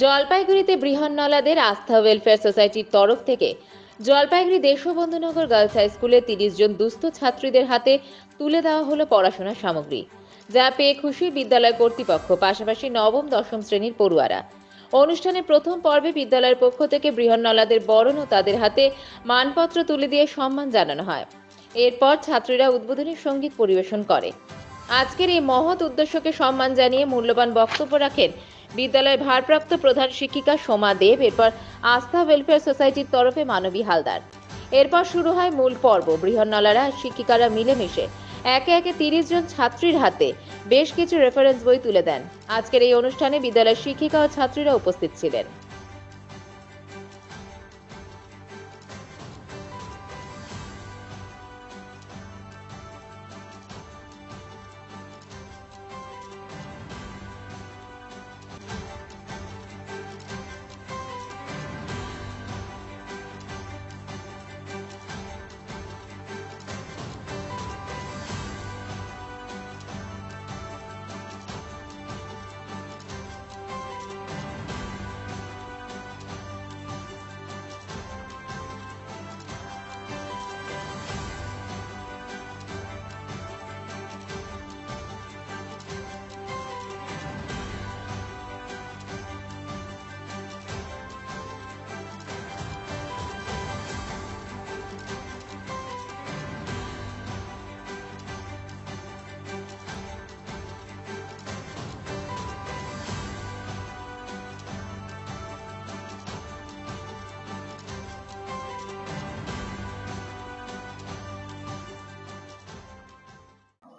জলপাইগুড়িতে বৃহন্নলাদের আস্থা ওয়েলফেয়ার সোসাইটির তরফ থেকে জলপাইগুড়ি দেশবন্ধুনগর গার্লস হাই স্কুলে 30 জন দুস্থ ছাত্রীদের হাতে তুলে দেওয়া হলো পড়াশোনার সামগ্রী, যা পেয়ে খুশি বিদ্যালয় কর্তৃপক্ষ, পাশাপাশি নবম দশম শ্রেণীর পড়ুয়ারা। অনুষ্ঠানের প্রথম পর্বে বিদ্যালয়ের পক্ষ থেকে বৃহন্নলাদের বরণ ও তাদের হাতে মানপত্র তুলে দিয়ে সম্মান জানানো হয়। এরপর ছাত্রীরা উদ্বোধনী সঙ্গীত পরিবেশন করে। আজকের এই মহৎ উদ্দেশ্যকে সম্মান জানিয়ে মূল্যবান বক্তব্য রাখেন বিদ্যালয়ের ভারপ্রাপ্ত প্রধান শিক্ষিকা সোমা দেব, এরপর আস্থা ওয়েলফেয়ার সোসাইটির তরফে মানবী হালদার। এরপর শুরু হয় মূল পর্ব। বৃহন্নলারা শিক্ষিকারা মিলেমিশে একে একে 30 জন ছাত্রীর হাতে বেশ কিছু রেফারেন্স বই তুলে দেন। আজকের এই অনুষ্ঠানে বিদ্যালয়ের শিক্ষিকা ও ছাত্রীরা উপস্থিত ছিলেন।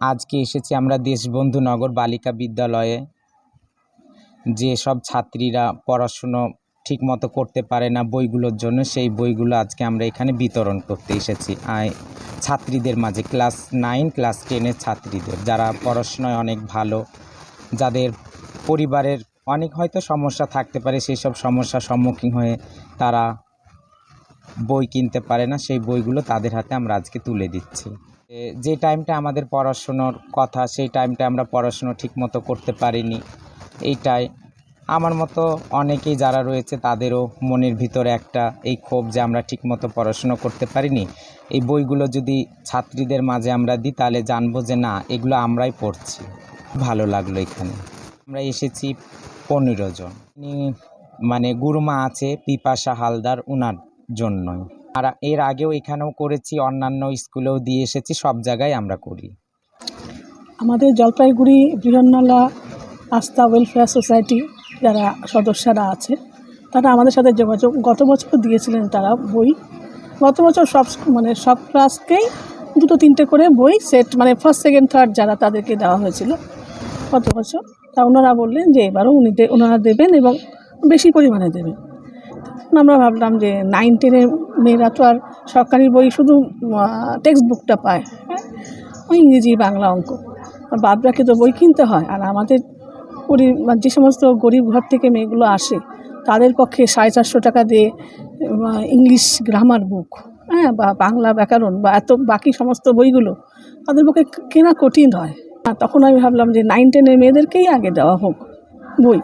আজকে এসেছি আমরা দেশবন্ধু নগর বালিকা বিদ্যালয়ে। যে সব ছাত্রীরা পড়াশুনো ঠিকমতো করতে পারে না বইগুলোর জন্য, সেই বইগুলো আজকে আমরা এখানে বিতরণ করতে এসেছি ছাত্রীদের মাঝে, ক্লাস 9 ক্লাস 10-এর ছাত্রীদের, যারা পড়াশোনায় অনেক ভালো, যাদের পরিবারের অনেক হয়তো সমস্যা থাকতে পারে, সেই সব সমস্যার সম্মুখীন হয়ে তারা বই কিনতে পারে না, সেই বইগুলো তাদের হাতে আমরা আজকে তুলে দিচ্ছি। যে টাইমটা আমাদের পড়াশুনোর কথা, সেই টাইমটা আমরা পড়াশুনো ঠিকমতো করতে পারিনি। এইটাই আমার মতো অনেকেই যারা রয়েছে তাদেরও মনের ভিতরে একটা এই ক্ষোভ যে আমরা ঠিকমতো পড়াশুনো করতে পারিনি। এই বইগুলো যদি ছাত্রীদের মাঝে আমরা দিই তাহলে জানবো যে না, এগুলো আমরাই পড়ছি। ভালো লাগলো। এখানে আমরা এসেছি 15 জন, মানে গুরুমা আছে পিপাসা হালদার, ওনার জন্যই। আর এর আগেও এখানেও করেছি, অন্যান্য স্কুলেও দিয়ে এসেছি, সব জায়গায় আমরা করি। আমাদের জলপাইগুড়ি বৃহন্নলা আস্থা ওয়েলফেয়ার সোসাইটি যারা সদস্যরা আছে তারা আমাদের সাথে যোগাযোগ গত বছর দিয়েছিলেন তারা বই। গত বছর সব ক্লাসকেই 2-3টে করে বই সেট, মানে ফার্স্ট সেকেন্ড থার্ড যারা, তাদেরকে দেওয়া হয়েছিল গত বছর। তা ওনারা বললেন যে এবারও ওনারা দেবেন এবং বেশি পরিমাণে দেবেন। আমরা ভাবলাম যে 9-10-এর মেয়েরা তো আর সরকারি বই শুধু টেক্সট বুকটা পায়, ওই ইংরেজি বাংলা অঙ্ক, আর বাদ বাকি তো বই কিনতে হয়। আর আমাদের যে সমস্ত গরিব ঘর থেকে মেয়েগুলো আসে তাদের পক্ষে 450 টাকা দিয়ে ইংলিশ গ্রামার বুক, বা বাংলা ব্যাকরণ বা এত বাকি সমস্ত বইগুলো তাদের পক্ষে কেনা কঠিন হয়। তখন আমি ভাবলাম যে 9-10-এর মেয়েদেরকেই আগে দেওয়া হোক বই।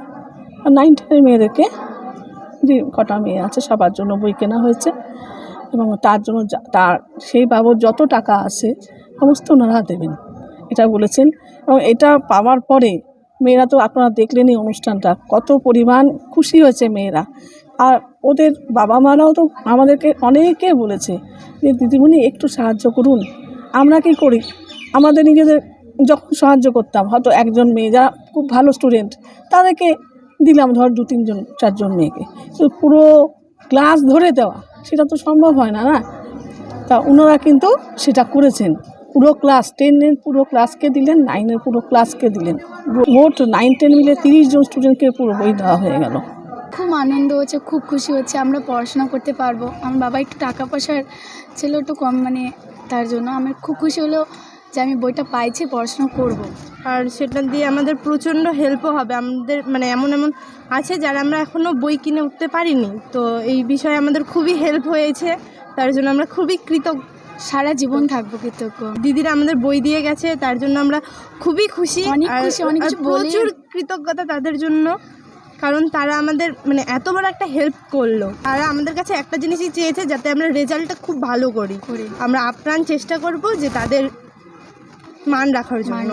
আর 9-10-এর মেয়েদেরকে, যে কটা মেয়ে আছে সবার জন্য বই কেনা হয়েছে এবং তার জন্য সেই বাবদ যত টাকা আছে সমস্ত ওনারা দেবেন এটা বলেছেন। এবং এটা পাওয়ার পরে মেয়েরা তো আপনারা দেখলেনই অনুষ্ঠানটা, কত পরিমাণ খুশি হয়েছে মেয়েরা। আর ওদের বাবা মারাও তো আমাদেরকে অনেকে বলেছে যে দিদিমণি একটু সাহায্য করুন। আমরা কী করি, আমাদের নিজেদের যখন সাহায্য করতাম, হয়তো একজন মেয়ে যারা খুব ভালো স্টুডেন্ট তাদেরকে দিলাম, ধর 2-3-4 মেয়েকে, তো পুরো ক্লাস ধরে দেওয়া সেটা তো সম্ভব হয় না। তা ওনারা কিন্তু সেটা করেছেন, পুরো ক্লাস 10-এর পুরো ক্লাসকে দিলেন, 9-এর পুরো ক্লাসকে দিলেন, মোট 9-10 মিলে 30 জন স্টুডেন্টকে পুরো বই দেওয়া হয়ে গেল। খুব আনন্দ হচ্ছে, খুব খুশি হচ্ছে, আমরা পড়াশোনা করতে পারবো। আমার বাবা একটু টাকা পয়সার ছিল একটু কম, মানে তার জন্য আমার খুব খুশি হলো যে আমি বইটা পাইছি, পড়াশোনা করব। আর সেটা দিয়ে আমাদের প্রচণ্ড হেল্পও হবে। আমাদের মানে এমন আছে যারা আমরা এখনও বই কিনে উঠতে পারিনি, তো এই বিষয়ে আমাদের খুবই হেল্প হয়েছে, তার জন্য আমরা খুবই কৃতজ্ঞ, সারা জীবন থাকবো কৃতজ্ঞ। দিদিরা আমাদের বই দিয়ে গেছে, তার জন্য আমরা খুবই খুশি, অনেক খুশি, অনেক কিছু প্রচুর কৃতজ্ঞতা তাদের জন্য। কারণ তারা আমাদের মানে এত বড় একটা হেল্প করলো। তারা আমাদের কাছে একটা জিনিসই চেয়েছে, যাতে আমরা রেজাল্টটা খুব ভালো করি। আমরা আপ্রাণ চেষ্টা করব যে তাদের মান রাখার জন্য।